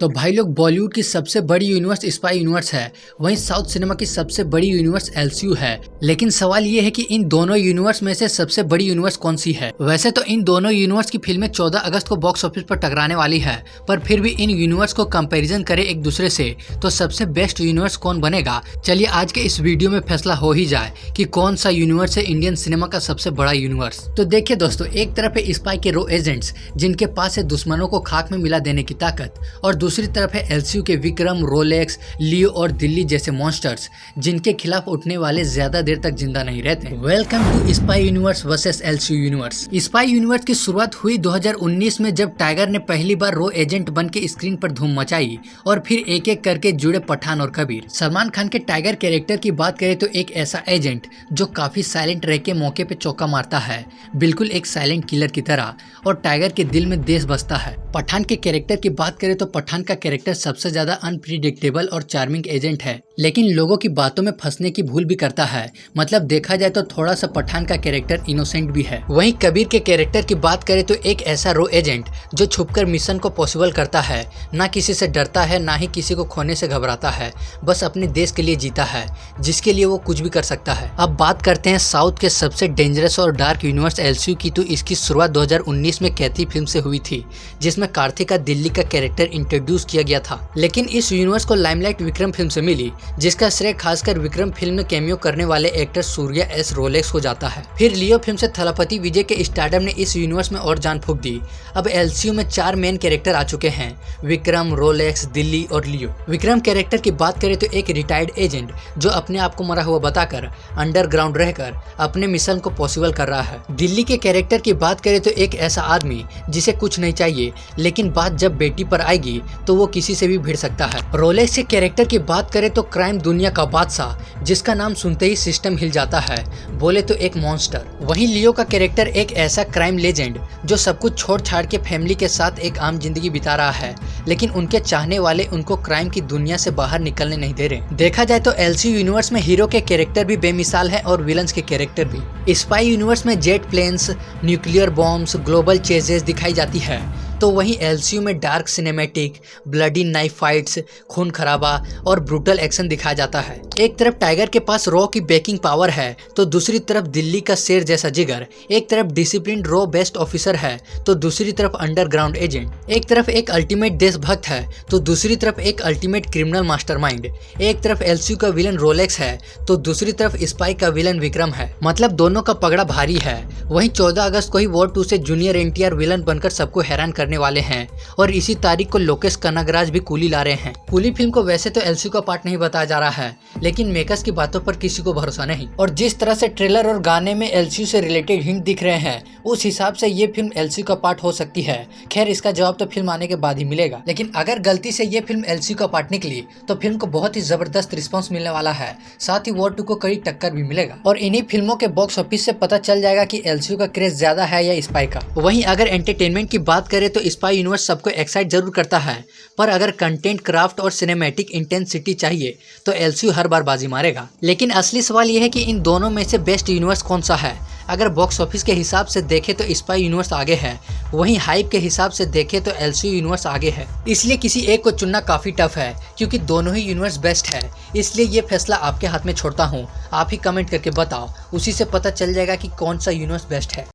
तो भाई लोग, बॉलीवुड की सबसे बड़ी यूनिवर्स स्पाई यूनिवर्स है, वहीं साउथ सिनेमा की सबसे बड़ी यूनिवर्स एलसीयू है। लेकिन सवाल ये है कि इन दोनों यूनिवर्स में से सबसे बड़ी यूनिवर्स कौन सी है। वैसे तो इन दोनों यूनिवर्स की फिल्में 14 अगस्त को बॉक्स ऑफिस पर टकराने वाली है, पर फिर भी इन यूनिवर्स को कंपैरिजन करें एक दूसरे से तो सबसे बेस्ट यूनिवर्स कौन बनेगा। चलिए आज के इस वीडियो में फैसला हो ही जाए कि कौन सा यूनिवर्स है इंडियन सिनेमा का सबसे बड़ा यूनिवर्स। तो देखिए दोस्तों, एक तरफ है स्पाई के रो एजेंट्स जिनके पास है दुश्मनों को खाक में मिला देने की ताकत, और दूसरी तरफ है एलसीयू के विक्रम, रोलेक्स, लियो और दिल्ली जैसे मॉन्स्टर्स जिनके खिलाफ उठने वाले ज्यादा देर तक जिंदा नहीं रहते। Welcome to spy universe versus LCU universe. Spy universe की शुरुआत हुई 2019 में, जब टाइगर ने पहली बार रो एजेंट बन के स्क्रीन पर धूम मचाई और फिर एक एक करके जुड़े पठान और कबीर। सलमान खान के टाइगर कैरेक्टर की बात करें तो एक ऐसा एजेंट जो काफी साइलेंट रह के मौके पे चौका मारता है, बिल्कुल एक साइलेंट किलर की तरह, और टाइगर के दिल में देश बसता है। पठान के कैरेक्टर की बात करें तो पठान का कैरेक्टर सबसे ज्यादा अनप्रिडिक्टेबल और चार्मिंग एजेंट है, लेकिन लोगों की बातों में फंसने की भूल भी करता है। मतलब देखा जाए तो थोड़ा सा पठान का कैरेक्टर इनोसेंट भी है। वहीं कबीर के कैरेक्टर की बात करें तो एक ऐसा रो एजेंट जो छुपकर मिशन को पॉसिबल करता है, ना किसी से डरता है ना ही किसी को खोने से घबराता है, बस अपने देश के लिए जीता है जिसके लिए वो कुछ भी कर सकता है। अब बात करते हैं साउथ के सबसे डेंजरस और डार्क यूनिवर्स एलसीयू की। तो इसकी शुरुआत 2019 में कैथी फिल्म से हुई थी, जिसमें कार्तिका दिल्ली का कैरेक्टर इंट्रोड्यूस किया गया था। लेकिन इस यूनिवर्स को लाइमलाइट विक्रम फिल्म से मिली, जिसका श्रेय खासकर विक्रम फिल्म में कैमियो करने वाले एक्टर सूर्या एस रोलेक्स को जाता है। फिर लियो फिल्म से थलपति विजय के स्टारडम ने इस यूनिवर्स में और जान फूंक दी। अब एलसीयू में 4 मेन कैरेक्टर आ चुके हैं, विक्रम, रोलेक्स, दिल्ली और लियो। विक्रम कैरेक्टर की बात करें तो एक रिटायर्ड एजेंट जो अपने आप को मरा हुआ बताकर अंडरग्राउंड रहकर अपने मिशन को पॉसिबल कर रहा है। दिल्ली के कैरेक्टर की बात करें तो एक ऐसा आदमी जिसे कुछ नहीं चाहिए, लेकिन बात जब बेटी पर आएगी तो वो किसी से भी भिड़ सकता है। रोलेक्स के कैरेक्टर की बात करें तो क्राइम दुनिया का बादशाह जिसका नाम सुनते ही सिस्टम हिल जाता है, बोले तो एक मॉन्स्टर। वहीं लियो का कैरेक्टर एक ऐसा क्राइम लेजेंड जो सब कुछ छोड़ छाड़ के फैमिली के साथ एक आम जिंदगी बिता रहा है, लेकिन उनके चाहने वाले उनको क्राइम की दुनिया से बाहर निकलने नहीं दे रहे। देखा जाए तो एलसीयू यूनिवर्स में हीरो के कैरेक्टर भी बेमिसाल है और विलन्स के कैरेक्टर भी। स्पाई यूनिवर्स में jet planes, nuclear bombs, global chases दिखाई जाती है, तो वहीं एलसीयू में dark cinematic, bloody knife fights, खून खराबा और ब्रूटल एक्शन दिखाया जाता है। एक तरफ टाइगर के पास रॉ की बेकिंग पावर है तो दूसरी तरफ दिल्ली का शेर जैसा जिगर। एक तरफ डिसिप्लिन रॉ बेस्ट ऑफिसर है तो दूसरी तरफ अंडरग्राउंड एजेंट। एक तरफ एक अल्टीमेट देशभक्त है तो दूसरी तरफ एक अल्टीमेट क्रिमिनल मास्टरमाइंड। एक तरफ एलसीयू का विलन रोलेक्स है तो दूसरी तरफ स्पाई का विलन विक्रम है। मतलब दोनों का पगड़ा भारी है। वहीं 14 अगस्त को ही वॉर 2 से जूनियर एनटीआर विलन बनकर सबको हैरान करने वाले हैं, और इसी तारीख को लोकेश कनगराज भी कूली ला रहे हैं। कूली फिल्म को वैसे तो एलसीयू का पार्ट नहीं बताया जा रहा है, लेकिन मेकर्स की बातों पर किसी को भरोसा नहीं। और जिस तरह से ट्रेलर और गाने में एलसीयू से रिलेटेड हिंट दिख रहे हैं, उस हिसाब से ये फिल्म एलसीयू का पार्ट हो सकती है। खैर, इसका जवाब तो फिल्म आने के बाद ही मिलेगा, लेकिन अगर गलती से ये फिल्म एलसीयू का पार्ट निकली तो फिल्म को बहुत ही जबरदस्त रिस्पॉन्स मिलने वाला है, साथ ही वॉर 2 को कड़ी टक्कर भी मिलेगा। और इन्हीं फिल्मों के बॉक्स ऑफिस से पता चल जाएगा कि एलसीयू का क्रेज ज्यादा है या स्पाई का। वहीं अगर एंटरटेनमेंट की बात करें तो स्पाई यूनिवर्स सबको एक्साइट जरूर करता है, पर अगर कंटेंट, क्राफ्ट और सिनेमैटिक इंटेंसिटी चाहिए तो एलसीयू हर बार बाजी मारेगा। लेकिन असली सवाल यह है कि इन दोनों में से बेस्ट यूनिवर्स कौन सा है। अगर बॉक्स ऑफिस के हिसाब से देखें तो स्पाई यूनिवर्स आगे है, वहीं हाइप के हिसाब से देखें तो एलसीयू यूनिवर्स आगे है। इसलिए किसी एक को चुनना काफी टफ है, क्योंकि दोनों ही यूनिवर्स बेस्ट है। इसलिए ये फैसला आपके हाथ में छोड़ता हूँ, आप ही कमेंट करके बताओ, उसी से पता चल जाएगा कि कौन सा यूनिवर्स बेस्ट है।